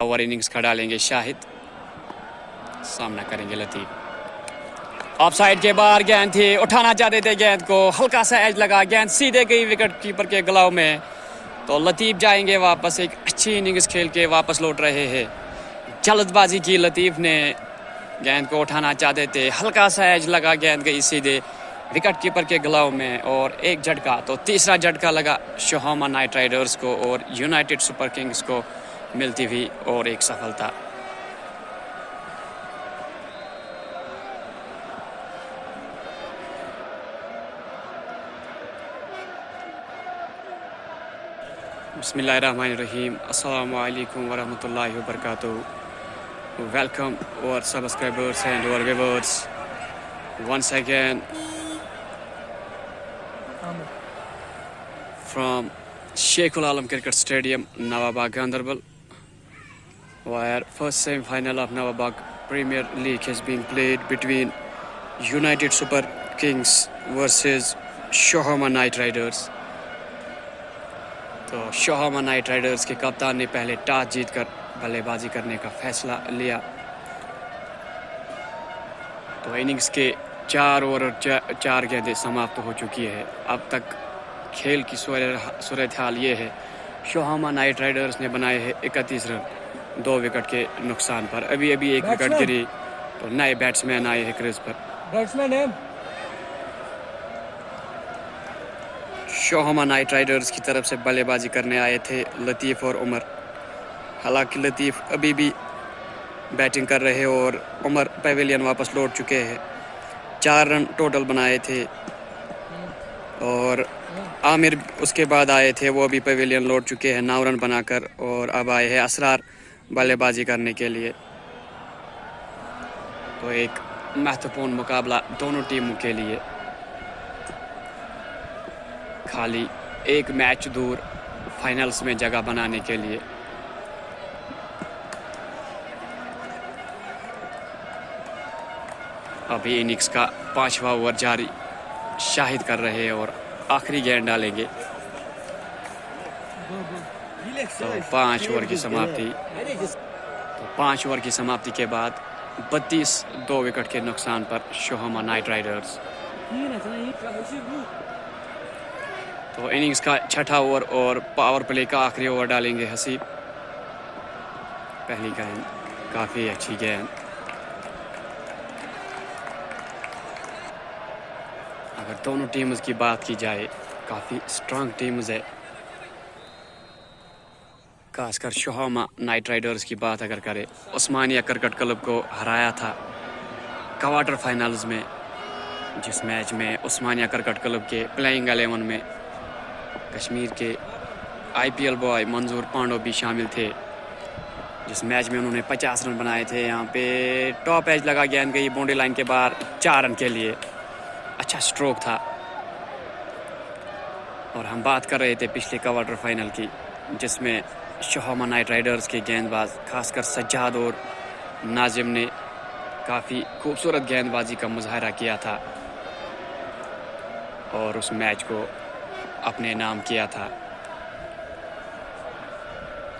Over innings का डालेंगे शाहिद, सामना करेंगे लतीफ़। ऑफ साइड के बाहर गेंद थी, उठाना चाहते थे गेंद को, हल्का सा एज लगा, गेंद सीधे गई विकेट कीपर के गलाव में। तो लतीफ़ जाएंगे वापस, एक अच्छी इनिंग्स खेल के वापस लौट रहे हैं। जल्दबाजी की लतीफ़ ने, गेंद को उठाना चाहते थे, हल्का सा एज लगा, गेंद गई सीधे विकेट कीपर के गलाव में और एक झटका। तो तीसरा झटका लगा शोहामा नाइट राइडर्स को और यूनाइटेड सुपर किंग्स को मिलती हुई और एक सफलता। बिस्मिल्लाहिर्रहमानिर्रहीम, अस्सलामु अलैकुम वरहमतुल्लाहि वबरकातुहू। Welcome our subscribers and our viewers once again from Sheikhul Alam Cricket Stadium, Nawabagh, Ganderbal, where first semi-final of Nawabagh Premier League has been played between United Super Kings versus Shohama Knight Riders। तो शोहामा Knight Riders के कप्तान ने पहले toss जीतकर बल्लेबाजी करने का फैसला लिया। तो इनिंग्स के 4 ओवर और 4 गेंदें समाप्त हो चुकी है। अब तक खेल की सूरत हाल ये है, शोहामा नाइट राइडर्स ने बनाए हैं 31 रन 2 विकेट के नुकसान पर। अभी एक विकेट गिरी तो नए बैट्समैन आए हैं क्रीज पर। शोहामा नाइट राइडर्स की तरफ से बल्लेबाजी करने आए थे लतीफ़ और उमर। हालांकि लतीफ़ अभी भी बैटिंग कर रहे हैं और उमर पवेलियन वापस लौट चुके हैं। 4 रन टोटल बनाए थे और आमिर उसके बाद आए थे, वो भी पवेलियन लौट चुके हैं 9 रन बनाकर। और अब आए हैं असरार बल्लेबाजी करने के लिए। तो एक महत्वपूर्ण मुकाबला दोनों टीमों के लिए, खाली एक मैच दूर फाइनल्स में जगह बनाने के लिए। अभी इनिंग्स का 5वां ओवर जारी, शाहिद कर रहे हैं और आखिरी गेंद डालेंगे। तो 5 ओवर की समाप्ति, तो 5 ओवर की समाप्ति के बाद 32 2 विकेट के नुकसान पर शोहामा नाइट राइडर्स। तो इनिंग्स का 6वां ओवर और पावर प्ले का आखिरी ओवर डालेंगे हसीब। पहली गेंद काफ़ी अच्छी गेंद। अगर दोनों टीम्स की बात की जाए, काफ़ी स्ट्रांग टीम्स है। खासकर शोहामा नाइट राइडर्स की बात अगर करें, उस्मानिया क्रिकेट क्लब को हराया था क्वार्टर फाइनल्स में, जिस मैच में उस्मानिया क्रिकेट क्लब के प्लेइंग 11 में कश्मीर के IPL बॉय मंजूर पांडो भी शामिल थे। जिस मैच में उन्होंने 50 रन बनाए थे। यहाँ पे टॉप एज लगा, गेंद गई बाउंड्री लाइन के बाहर 4 रन के लिए, अच्छा स्ट्रोक था। और हम बात कर रहे थे पिछले क्वार्टर फाइनल की, जिसमें शोहामा नाइट राइडर्स के गेंदबाज खासकर सज्जाद और नाजिम ने काफ़ी खूबसूरत गेंदबाजी का मुजाहरा किया था और उस मैच को अपने नाम किया था।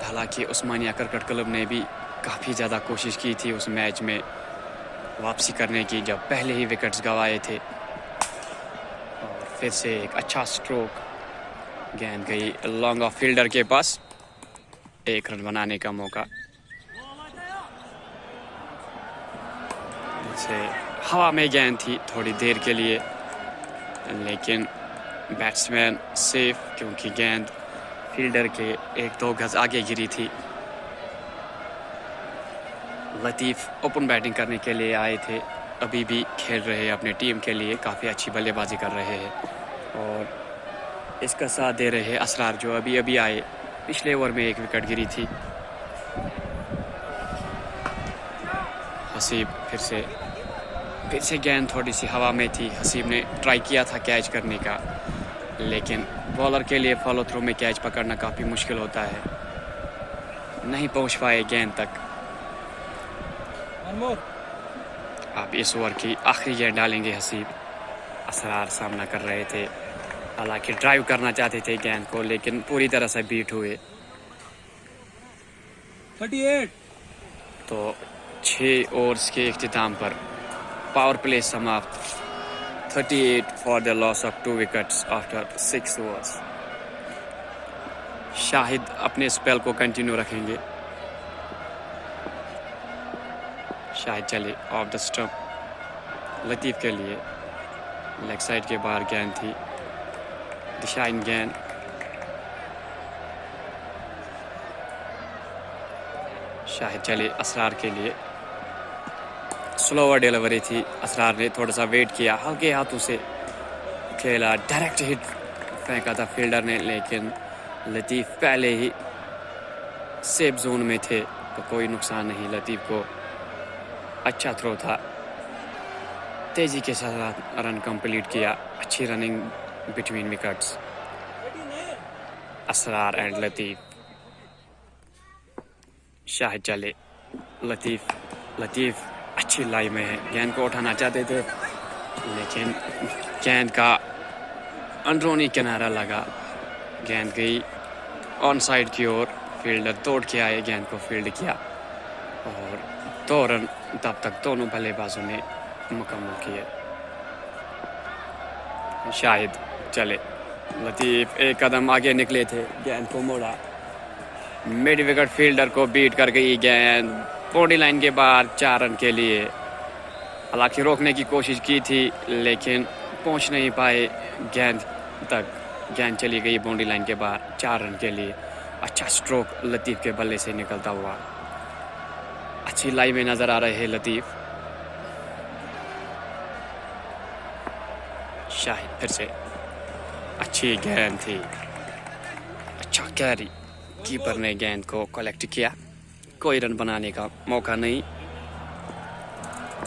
हालांकि उस्मानिया क्रिकेट क्लब ने भी काफ़ी ज़्यादा कोशिश की थी उस मैच में वापसी करने की, जब पहले ही विकेट्स गंवाए थे। और फिर से एक अच्छा स्ट्रोक, गेंद गई लॉन्ग ऑफ फील्डर के पास, 1 रन बनाने का मौका। से हवा में गेंद थी थोड़ी देर के लिए, लेकिन बैट्समैन सेफ, क्योंकि गेंद फील्डर के 1-2 गज आगे गिरी थी। लतीफ़ ओपन बैटिंग करने के लिए आए थे, अभी भी खेल रहे हैं अपने टीम के लिए, काफ़ी अच्छी बल्लेबाजी कर रहे हैं। और इसका साथ दे रहे हैं असरार, जो अभी आए, पिछले ओवर में 1 विकेट गिरी थी। हसीब फिर से गेंद थोड़ी सी हवा में थी। हसीब ने ट्राई किया था कैच करने का, लेकिन बॉलर के लिए फॉलो थ्रू में कैच पकड़ना काफ़ी मुश्किल होता है, नहीं पहुंच पाए गेंद तक। अब इस ओवर की आखिरी गेंद डालेंगे हसीब। असरार सामना कर रहे थे, हालांकि ड्राइव करना चाहते थे गेंद को, लेकिन पूरी तरह से बीट हुए। 38। तो 6 ओवर्स के इख्तिताम पर पावर प्ले समाप्त 38 for the loss of 2 wickets after 6 overs. Shahid अपने स्पेल को कंटिन्यू रखेंगे। शाहिद चले ऑफ द स्टंप लतीफ़ के लिए, लेग साइड के बाहर गेंद थी, दिशाइन गेंद। शाहिद चले असरार के लिए, स्लोवर डिलीवरी थी, असरार ने थोड़ा सा वेट किया, हल्के हाथों से खेला, डायरेक्ट हिट फेंका था फील्डर ने, लेकिन लतीफ़ पहले ही सेफ जोन में थे तो कोई नुकसान नहीं। लतीफ़ को अच्छा थ्रो था, तेज़ी के साथ रन कंप्लीट किया, अच्छी running between wickets. Asrar and लतीफ़। शाहिद चले, लतीफ़ अच्छी लाइन में है, गेंद को उठाना चाहते थे लेकिन गेंद का अंदरूनी किनारा लगा, गेंद गई ऑन साइड की ओर, फील्डर तोड़ के आए, गेंद को फील्ड किया और 2 रन तब तक दोनों बल्लेबाजों ने मुकम्मल किए। शाहिद चले, लतीफ़ एक कदम आगे निकले थे, गेंद को मोड़ा, मिड विकेट फील्डर को बीट कर गई गेंद, बाउंड्री लाइन के बाहर 4 रन के लिए। हालांकि रोकने की कोशिश की थी लेकिन पहुंच नहीं पाए गेंद तक, गेंद चली गई बाउंड्री लाइन के बाहर 4 रन के लिए। अच्छा स्ट्रोक लतीफ़ के बल्ले से निकलता हुआ, अच्छी लाइन में नज़र आ रहे हैं लतीफ़। शाहिद फिर से, अच्छी गेंद थी, अच्छा कैरी, कीपर ने गेंद को कलेक्ट किया, कोई रन बनाने का मौका नहीं।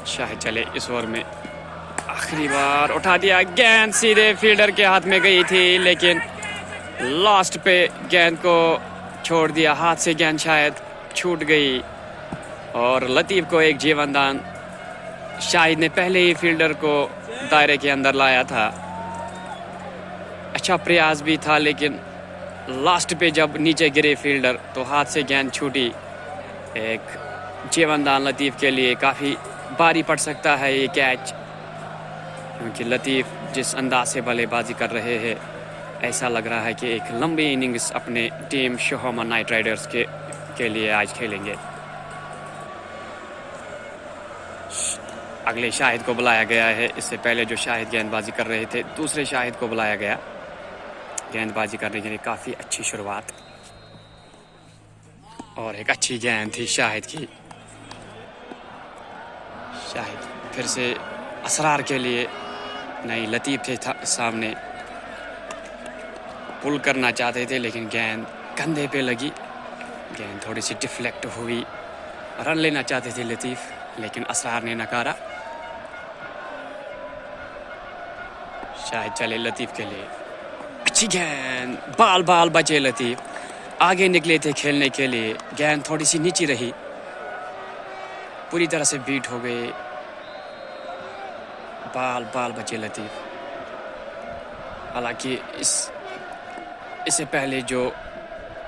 शाहिद चले, इस ओवर में आखिरी बार उठा दिया, गेंद सीधे फील्डर के हाथ में गई थी लेकिन लास्ट पे गेंद को छोड़ दिया, हाथ से गेंद शायद छूट गई और लतीफ़ को एक जीवनदान। शाहिद ने पहले ही फील्डर को दायरे के अंदर लाया था, अच्छा प्रयास भी था लेकिन लास्ट पे जब नीचे गिरे फील्डर तो हाथ से गेंद छूटी। एक जीवनदान लतीफ़ के लिए, काफ़ी भारी पड़ सकता है ये कैच, क्योंकि लतीफ़ जिस अंदाज से बल्लेबाजी कर रहे हैं ऐसा लग रहा है कि एक लंबी इनिंग्स अपने टीम शोहमा नाइट राइडर्स के लिए आज खेलेंगे। अगले शाहिद को बुलाया गया है, इससे पहले जो शाहिद गेंदबाजी कर रहे थे दूसरे शाहिद को बुलाया गया गेंदबाजी करने के लिए। काफ़ी अच्छी शुरुआत और एक अच्छी गेंद थी शाहिद की। शाहिद फिर से असरार के लिए, नहीं लतीफ़ थे सामने, पुल करना चाहते थे लेकिन गेंद कंधे पे लगी, गेंद थोड़ी सी डिफ्लेक्ट हुई, रन लेना चाहते थे लतीफ़ लेकिन असरार ने नकारा। शाहिद चले लतीफ़ के लिए, अच्छी गेंद, बाल बचे लतीफ़, आगे निकले थे खेलने के लिए, गेंद थोड़ी सी नीची रही, पूरी तरह से बीट हो गए, बाल बचे लतीफ़। हालांकि इससे पहले जो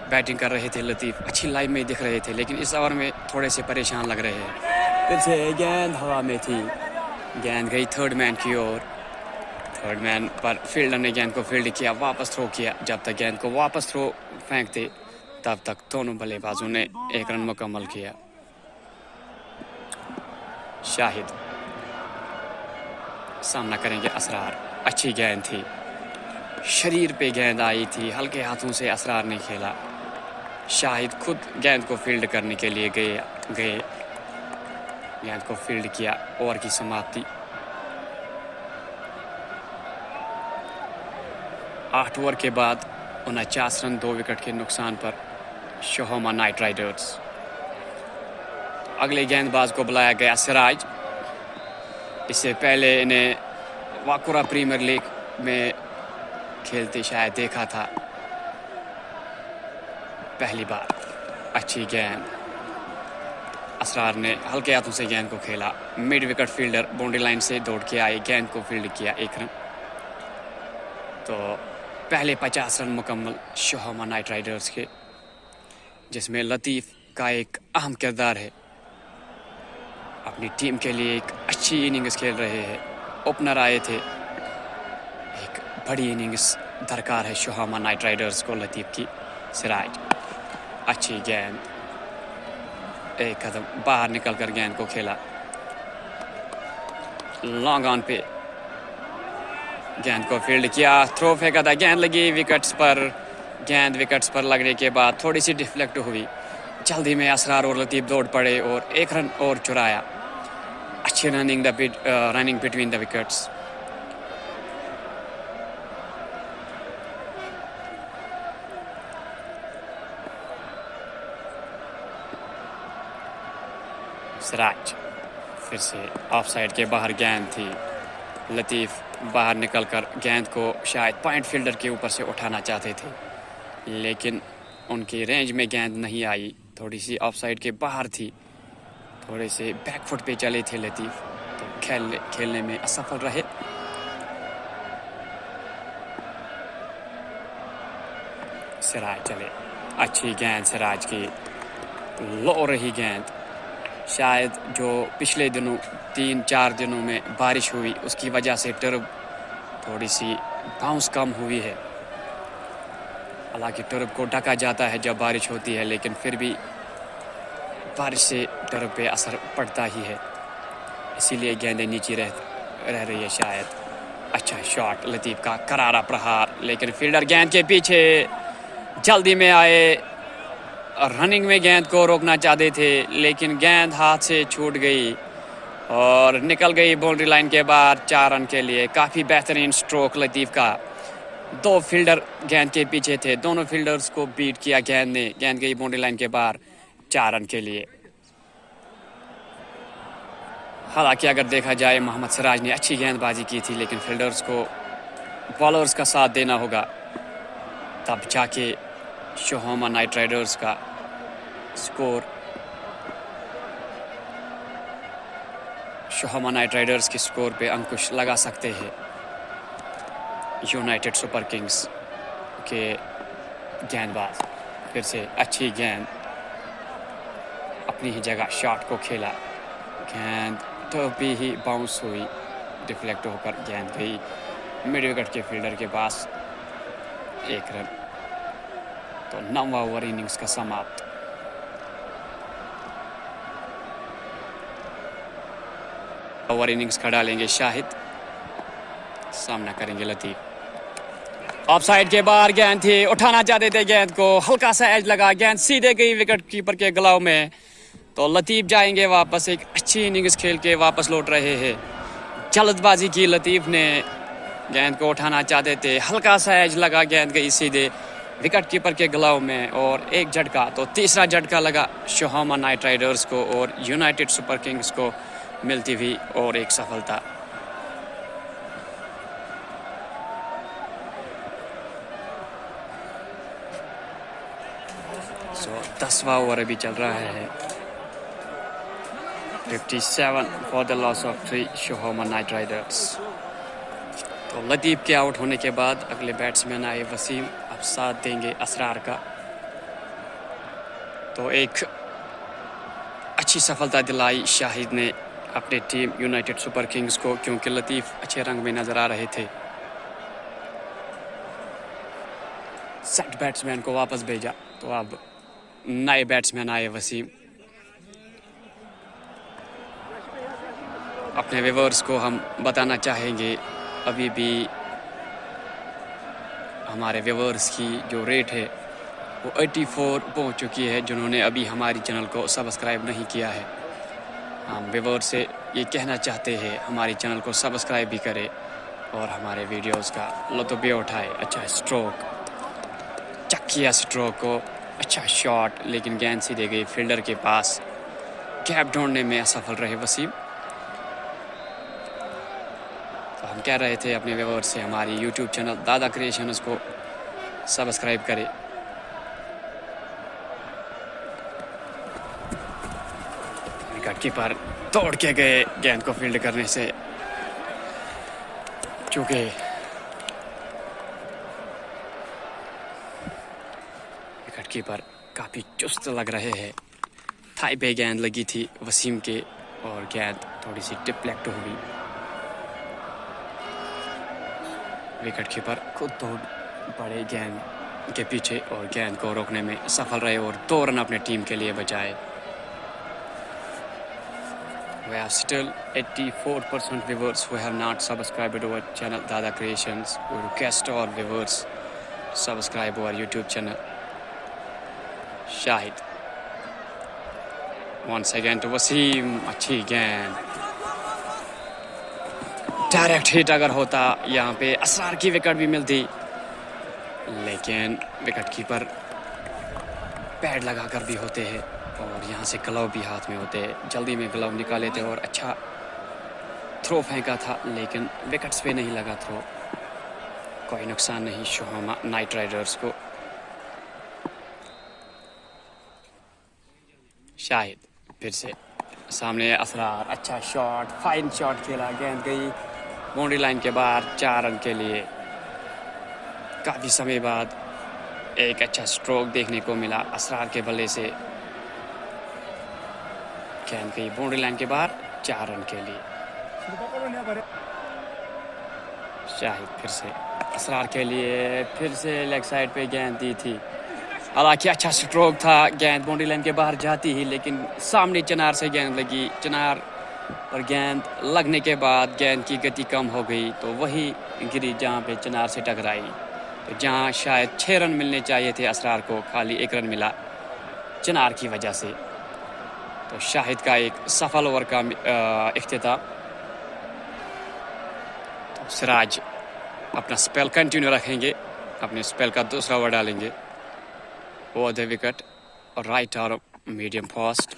बैटिंग कर रहे थे लतीफ़ अच्छी लाइन में दिख रहे थे लेकिन इस ओवर में थोड़े से परेशान लग रहे हैं। फिर से गेंद हवा में थी, गेंद गई थर्ड मैन की ओर, थर्ड मैन पर फील्डर ने गेंद को फील्ड किया, वापस थ्रो किया। जब तक गेंद को वापस थ्रो फेंकते तब तक दोनों बल्लेबाजों ने 1 रन मुकम्मल किया। शाहिद सामना करेंगे असरार, अच्छी गेंद थी, शरीर पे गेंद आई थी, हल्के हाथों से असरार ने खेला। शाहिद खुद गेंद को फील्ड करने के लिए गए, गेंद को फील्ड किया। ओवर की समाप्ति 8 ओवर के बाद 49 रन 2 विकेट के नुकसान पर शोहमा नाइट राइडर्स। अगले गेंदबाज को बुलाया गया सिराज, इससे पहले इन्हें वाकुरा प्रीमियर लीग में खेलते शायद देखा था पहली बार। अच्छी गेंद, असरार ने हल्के हाथों से गेंद को खेला, mid wicket fielder boundary line से दौड़ के आए, गेंद को फील्ड किया, 1 रन। तो पहले 50 रन मुकम्मल शोहमा नाइट राइडर्स के, जिसमें लतीफ़ का एक अहम किरदार है। अपनी टीम के लिए एक अच्छी इनिंग्स खेल रहे हैं। ओपनर आए थे, एक बड़ी इनिंग्स दरकार है शोहामा नाइट राइडर्स को। लतीफ़ की सिराज, अच्छी गेंद, एक कदम बाहर निकलकर गेंद को खेला। लॉन्ग ऑन पे गेंद को फील्ड किया, थ्रो फेंका था, गेंद लगी विकेट्स पर। गेंद विकेट्स पर लगने के बाद थोड़ी सी डिफ्लेक्ट हुई। जल्दी में असरार और लतीफ़ दौड़ पड़े और एक रन और चुराया। अच्छी running between the wickets. Siraj फिर से ऑफ साइड के बाहर गेंद थी। लतीफ़ बाहर निकलकर गेंद को शायद पॉइंट फील्डर के ऊपर से उठाना चाहते थे, लेकिन उनकी रेंज में गेंद नहीं आई। थोड़ी सी ऑफ साइड के बाहर थी, थोड़े से बैकफुट पे चले थे लतीफ़, तो खेलने में असफल रहे। सिराज चले, अच्छी गेंद सिराज की, लो रही गेंद। शायद जो पिछले दिनों 3-4 दिनों में बारिश हुई उसकी वजह से टर्फ थोड़ी सी बाउंस कम हुई है। हालांकि टर्फ को ढका जाता है जब बारिश होती है, लेकिन फिर भी बारिश से टर्फ पे असर पड़ता ही है, इसीलिए गेंदें नीचे रह रही है शायद। अच्छा शॉट लतीफ़ का, करारा प्रहार, लेकिन फील्डर गेंद के पीछे जल्दी में आए। रनिंग में गेंद को रोकना चाहते थे, लेकिन गेंद हाथ से छूट गई और निकल गई बाउंड्री लाइन के बाहर 4 रन के लिए। काफ़ी बेहतरीन स्ट्रोक लतीफ़ का। 2 फील्डर गेंद के पीछे थे, दोनों फील्डर्स को बीट किया गेंद ने। गेंद गई बाउंड्री लाइन के बाहर 4 रन के लिए। हालांकि अगर देखा जाए मोहम्मद सिराज ने अच्छी गेंदबाजी की थी, लेकिन फील्डर्स को बॉलर्स का साथ देना होगा, तब जाके शोहामा नाइट राइडर्स का स्कोर, शोहामा नाइट राइडर्स के स्कोर पे अंकुश लगा सकते हैं। यूनाइटेड सुपर किंग्स के गेंदबाज फिर से अच्छी गेंद, अपनी ही जगह शॉट को खेला। गेंद तो भी ही बाउंस हुई, डिफ्लेक्ट होकर गेंद गई मिड विकेट के फील्डर के पास। 1 रन। तो 9वां ओवर इनिंग्स का समाप्त। ओवर इनिंग्स का डालेंगे शाहिद, सामना करेंगे लतीफ़। ऑफ साइड के बाहर गेंद थी, उठाना चाहते थे गेंद को, हल्का सा एज लगा, गेंद सीधे गई विकेट कीपर के गलाव में। तो लतीफ़ जाएंगे वापस, एक अच्छी इनिंग्स खेल के वापस लौट रहे हैं। जल्दबाजी की लतीफ़ ने, गेंद को उठाना चाहते थे, हल्का सा एज लगा, गेंद गई सीधे विकेट कीपर के गलाव में और एक झटका। तो तीसरा झटका लगा शोहामा नाइट राइडर्स को और यूनाइटेड सुपर किंग्स को मिलती हुई और एक सफलता। सो 10वां ओवर अभी चल रहा है। 57 फॉर द लॉस ऑफ 3 शोहामा नाइट राइडर्स। तो लतीफ़ के आउट होने के बाद अगले बैट्समैन आए वसीम, अब साथ देंगे असरार का। तो एक अच्छी सफलता दिलाई शाहिद ने अपनी टीम यूनाइटेड सुपर किंग्स को, क्योंकि लतीफ़ अच्छे रंग में नजर आ रहे थे। सेट बैट्समैन को वापस भेजा, तो अब नए बैट्समैन आए वसीम। अपने व्यूअर्स को हम बताना चाहेंगे, अभी भी हमारे व्यूअर्स की जो रेट है वो 84 पहुंच चुकी है, जिन्होंने अभी हमारी चैनल को सब्सक्राइब नहीं किया है। हम व्यूअर्स से ये कहना चाहते हैं हमारी चैनल को सब्सक्राइब भी करें और हमारे वीडियोस का लुत्फ़ भी उठाए। अच्छा स्ट्रोक, चक किया स्ट्रोक को, अच्छा शॉट, लेकिन गेंद सीधे गई फील्डर के पास। गैप ढूंढने में असफल रहे वसीम। तो हम कह रहे थे अपने व्यूअर्स से हमारी यूट्यूब चैनल दादा क्रिएशंस को सब्सक्राइब करें। विकेट कीपर तोड़ के गए गेंद को फील्ड करने से, चूंकि विकेट कीपर काफ़ी चुस्त लग रहे हैं थाई पे गेंद लगी थी वसीम के और गेंद थोड़ी सी डिफ्लेक्ट हुई। विकेट कीपर खुद दौड़ पड़े गेंद के पीछे और गेंद को रोकने में सफल रहे और 2 रन अपने टीम के लिए बचाए। We have still 84% viewers who have not subscribed to our channel Dada Creations. We request all viewers subscribe our YouTube channel. Shahid once again to Wasim. अच्छी गेंद, डायरेक्ट हिट अगर होता यहाँ पे असरार की विकेट भी मिलती, लेकिन विकेट कीपर पैड लगाकर भी होते हैं और यहाँ से ग्लव भी हाथ में होते हैं। जल्दी में ग्लव निकाले थे और अच्छा थ्रो फेंका था, लेकिन विकेट्स पे नहीं लगा थ्रो। कोई नुकसान नहीं शोहमा नाइट राइडर्स को। शाहिद फिर से सामने असरार, अच्छा शॉट, फाइन शॉट खेला, गेंद गई बाउंड्री लाइन के बाहर 4 रन के लिए। काफ़ी समय बाद एक अच्छा स्ट्रोक देखने को मिला असरार के बल्ले से। गेंद गई बाउंड्री लाइन के बाहर 4 रन के लिए। शाहिद फिर से असरार के लिए फिर से लेग साइड पे गेंद दी थी। हालांकि अच्छा स्ट्रोक था, गेंद बाउंड्री लाइन के बाहर जाती ही, लेकिन सामने चिनार से गेंद लगी। चिनार और गेंद लगने के बाद गेंद की गति कम हो गई तो वही गिरी जहां पे चिनार से टकराई। तो जहां शायद 6 रन मिलने चाहिए थे असरार को, खाली 1 रन मिला चिनार की वजह से। तो शाहिद का एक सफल ओवर का इख्तिताम। तो सिराज अपना स्पेल कंटिन्यू रखेंगे, अपने स्पेल का दूसरा ओवर डालेंगे। ओवर द विकेट और राइट आर्म मीडियम फास्ट।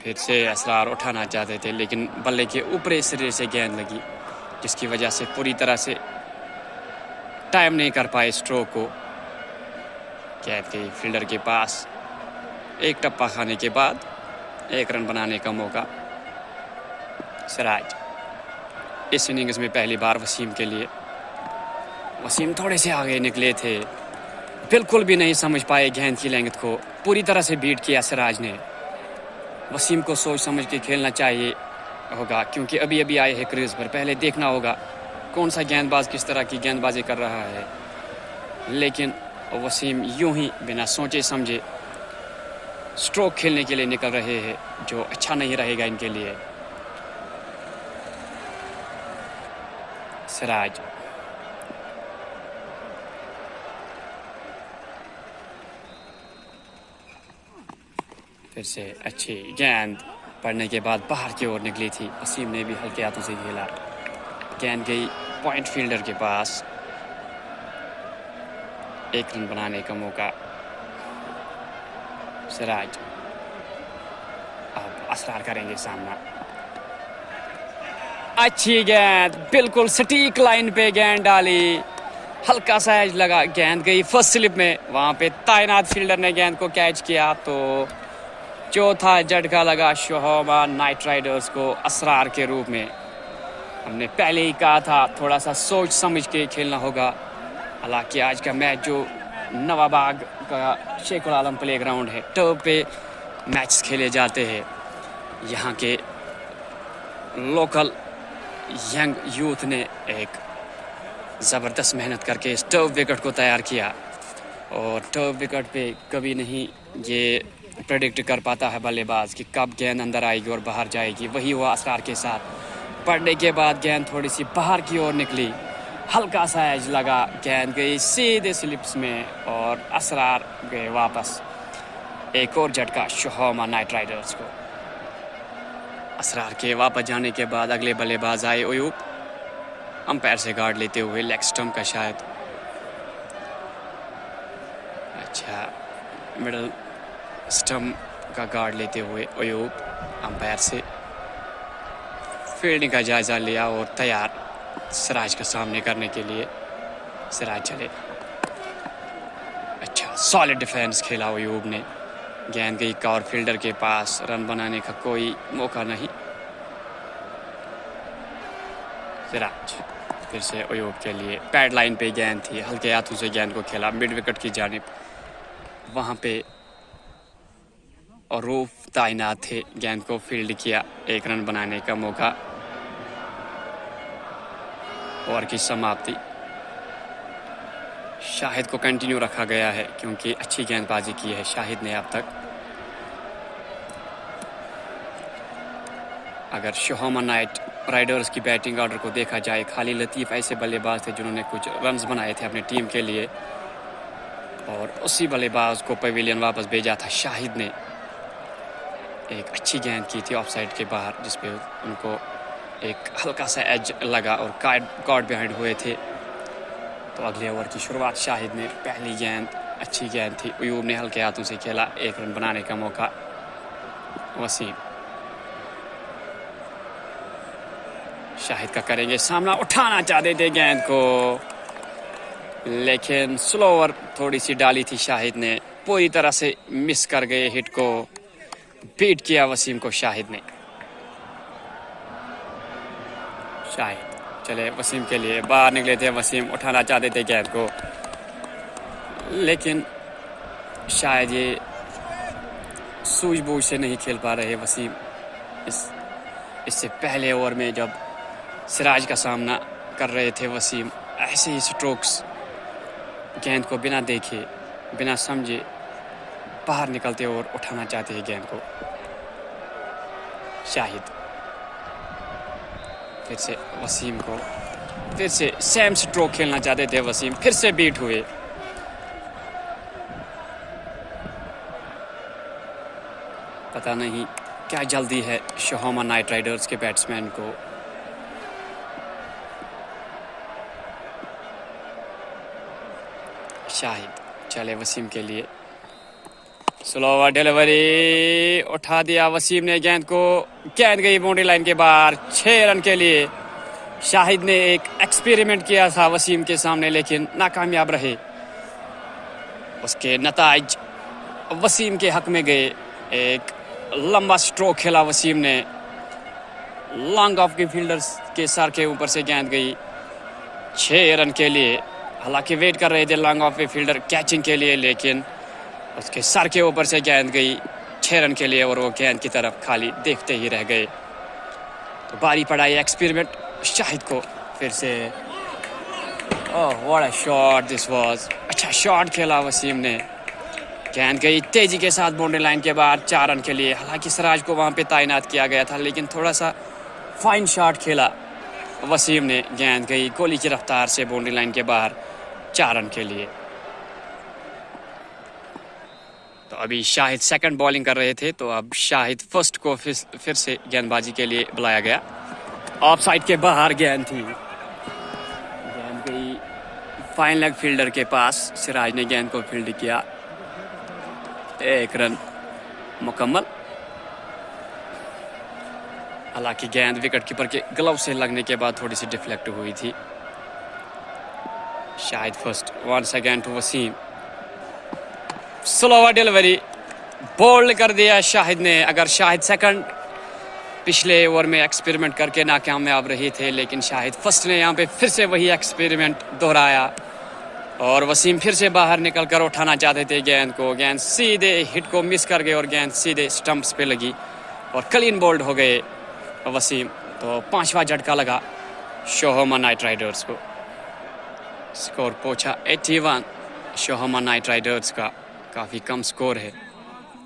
फिर से असरार उठाना चाहते थे, लेकिन बल्ले के ऊपरी सिरे से गेंद लगी, जिसकी वजह से पूरी तरह से टाइम नहीं कर पाए स्ट्रोक को। गेंद गई फील्डर के पास, एक टप्पा खाने के बाद 1 रन बनाने का मौका सिराज। इस इनिंग्स में पहली बार वसीम के लिए। वसीम थोड़े से आगे निकले थे, बिल्कुल भी नहीं समझ पाए गेंद की लेंथ को, पूरी तरह से बीट किया सिराज ने। वसीम को सोच समझ के खेलना चाहिए होगा, क्योंकि अभी अभी आए हैं क्रीज पर, पहले देखना होगा कौन सा गेंदबाज किस तरह की गेंदबाजी कर रहा है। लेकिन वसीम यूं ही बिना सोचे समझे स्ट्रोक खेलने के लिए निकल रहे हैं, जो अच्छा नहीं रहेगा इनके लिए। सिराज फिर से अच्छी गेंद पड़ने के बाद बाहर की ओर निकली थी। वसीम ने भी हल्के हाथों से खेला, गेंद गई पॉइंट फील्डर के पास। 1 रन बनाने का मौका सिराज। अब असरार करेंगे सामना। अच्छी गेंद, बिल्कुल सटीक लाइन पे गेंद डाली, हल्का सा एज लगा, गेंद गई फर्स्ट स्लिप में। वहां पे तैनात फील्डर ने गेंद को कैच किया, तो चौथा झटका लगा शोहमा नाइट राइडर्स को असरार के रूप में। हमने पहले ही कहा था थोड़ा सा सोच समझ के खेलना होगा। हालांकि आज का मैच जो नवाबाग का शेखुल आलम प्ले ग्राउंड है, टर्फ पे मैच खेले जाते हैं। यहाँ के लोकल यंग यूथ ने एक ज़बरदस्त मेहनत करके इस टर्फ विकेट को तैयार किया, और टर्फ विकेट पे कभी नहीं ये प्रेडिक्ट कर पाता है बल्लेबाज कि कब गेंद अंदर आएगी और बाहर जाएगी। वही हुआ असरार के साथ। पड़ने के बाद गेंद थोड़ी सी बाहर की ओर निकली, हल्का सा एज लगा, गेंद गई सीधे स्लिप्स में और असरार गए वापस। एक और झटका शोहमा नाइट राइडर्स को। असरार के वापस जाने के बाद अगले बल्लेबाज आए अयूब, अंपायर से गार्ड लेते हुए, लेग स्टंप का शायद। अच्छा, मिडल स्टंप का गार्ड लेते हुए अयूब अंपायर से फील्डिंग का जायजा लिया और तैयार सिराज का सामने करने के लिए। सिराज चले, अच्छा सॉलिड डिफेंस खेला अयूब ने। गेंद गई कवर फील्डर के पास, रन बनाने का कोई मौका नहीं। सिराज फिर से अयूब के लिए, पैड लाइन पे गेंद थी, हल्के हाथों से गेंद को खेला मिड विकेट की जानिब। वहाँ पे और रूफ तैनात थे, गेंद को फील्ड किया, 1 रन बनाने का मौका। ओवर की समाप्ति। शाहिद को कंटिन्यू रखा गया है क्योंकि अच्छी गेंदबाजी की है शाहिद ने अब तक। अगर शोहमा नाइट राइडर्स की बैटिंग ऑर्डर को देखा जाए, खाली लतीफ़ ऐसे बल्लेबाज थे जिन्होंने कुछ रन्स बनाए थे अपनी टीम के लिए और उसी बल्लेबाज को पवेलियन वापस भेजा था शाहिद ने। एक अच्छी गेंद की थी ऑफ साइड के बाहर जिस पे उनको एक हल्का सा एज लगा और कॉट बिहाइंड हुए थे। तो अगले ओवर की शुरुआत शाहिद ने, पहली गेंद अच्छी गेंद थी, अयूब ने हल्के हाथों से खेला, 1 रन बनाने का मौका। वसीम शाहिद का करेंगे सामना, उठाना चाहते थे गेंद को लेकिन स्लोअर थोड़ी सी डाली थी शाहिद ने, पूरी तरह से मिस कर गए हिट को, बीट किया वसीम को शाहिद ने। शाहिद चले वसीम के लिए, बाहर निकले थे वसीम, उठाना चाहते थे गेंद को लेकिन शायद ये सूझबूझ से नहीं खेल पा रहे वसीम। इससे पहले ओवर में जब सिराज का सामना कर रहे थे वसीम, ऐसे ही स्ट्रोक्स गेंद को बिना देखे बिना समझे बाहर निकलते और उठाना चाहते हैं गेंद को। शाहिद फिर से वसीम को, फिर से सेम स्ट्रोक खेलना चाहते थे वसीम, फिर से बीट हुए। पता नहीं क्या जल्दी है शोहमा नाइट राइडर्स के बैट्समैन को। शाहिद चले वसीम के लिए, स्लोवर डिलीवरी, उठा दिया वसीम ने गेंद को, गेंद गई बाउंड्री लाइन के बाहर, 6 रन के लिए। शाहिद ने एक एक्सपेरिमेंट किया था वसीम के सामने लेकिन नाकामयाब रहे, उसके नताइज वसीम के हक में गए। एक लंबा स्ट्रोक खेला वसीम ने, लॉन्ग ऑफ के फील्डर्स के सर के ऊपर से गेंद गई, 6 रन के लिए। हालांकि वेट कर रहे थे लॉन्ग ऑफ के फील्डर कैचिंग के लिए लेकिन उसके सर के ऊपर से गेंद गई 6 रन के लिए और वो गेंद की तरफ खाली देखते ही रह गए। तो बारी पड़ा ये एक्सपेरिमेंट शाहिद को फिर से। Oh what a shot this was, अच्छा शॉट खेला वसीम ने, गेंद गई तेजी के साथ बाउंड्री लाइन के बाहर 4 रन के लिए। हालांकि सिराज को वहां पे तैनात किया गया था लेकिन थोड़ा सा फाइन शॉट खेला वसीम ने, गेंद गई गोली की रफ्तार से बाउंड्री लाइन के बाहर 4 रन के लिए। तो अभी शाहिद सेकंड बॉलिंग कर रहे थे तो अब शाहिद फर्स्ट को फिर से गेंदबाजी के लिए बुलाया गया। ऑफ साइड के बाहर गेंद थी, गेंद गई फाइन लेग फील्डर के पास, सिराज ने गेंद को फील्ड किया, 1 रन मुकम्मल। हालांकि गेंद विकेट कीपर के ग्लव से लगने के बाद थोड़ी सी डिफ्लेक्ट हुई थी। Shahid first, once again to Wasim, slower delivery, bowled कर दिया शाहिद ने। अगर शाहिद सेकंड पिछले ओवर में एक्सपेरिमेंट करके नाकामयाब रहे थे लेकिन शाहिद फर्स्ट ने यहाँ पे फिर से वही एक्सपेरिमेंट दोहराया और वसीम फिर से बाहर निकलकर उठाना चाहते थे गेंद को, गेंद सीधे हिट को मिस कर गए और गेंद सीधे स्टंप्स पे लगी और क्लीन बोल्ड हो गए वसीम। तो 5वां झटका लगा शोहमा नाइट राइडर्स को। स्कोर पहुंचा 81, शोहमा नाइट राइडर्स का काफ़ी कम स्कोर है।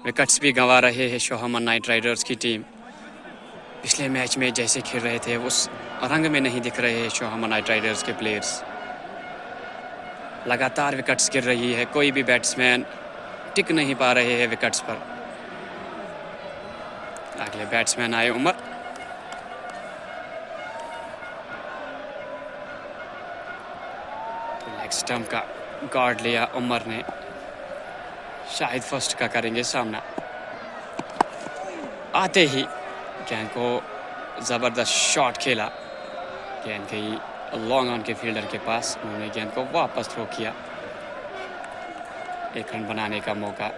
विकेट्स भी गंवा रहे हैं शोहमा नाइट राइडर्स की टीम। पिछले मैच में जैसे खेल रहे थे उस रंग में नहीं दिख रहे हैं शोहमा नाइट राइडर्स के प्लेयर्स। लगातार विकेट्स गिर रही है, कोई भी बैट्समैन टिक नहीं पा रहे हैं विकेट्स पर। अगले बैट्समैन आए उमर, लेग स्टंप का गार्ड लिया उमर ने। शाहिद फर्स्ट का करेंगे सामना, आते ही गेंद को ज़बरदस्त शॉट खेला, गेंद गई लॉन्ग ऑन के फील्डर के पास, उन्होंने गेंद को वापस थ्रो किया, 1 रन बनाने का मौका।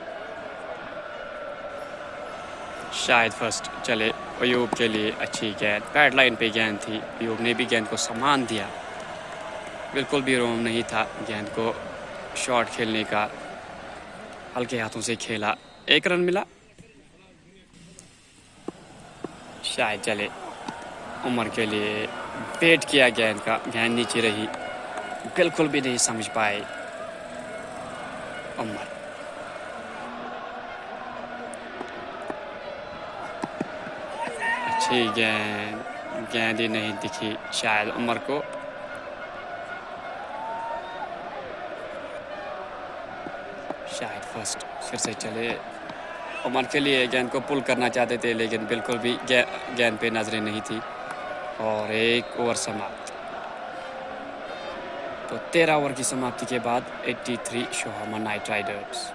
शाहिद फर्स्ट चले अयूब के लिए, अच्छी गेंद पैड लाइन पे गेंद थी, अयूब ने भी गेंद को संभाल दिया, बिल्कुल भी रोम नहीं था गेंद को शॉट खेलने का, हल्के हाथों से खेला, 1 रन मिला। शायद चले। उमर के लिए वेट किया गेंद का, गेंद नीचे रही, बिल्कुल भी नहीं समझ पाए उमर। अच्छी गेंद, गेंद ही नहीं दिखी शायद उमर को। शायद फर्स्ट फिर से चले। उमर के लिए गेंद को पुल करना चाहते थे लेकिन बिल्कुल भी गेंद पे नजरें नहीं थी और एक ओवर समाप्त। तो 13 ओवर की समाप्ति के बाद 83 शोहामा नाइट राइडर्स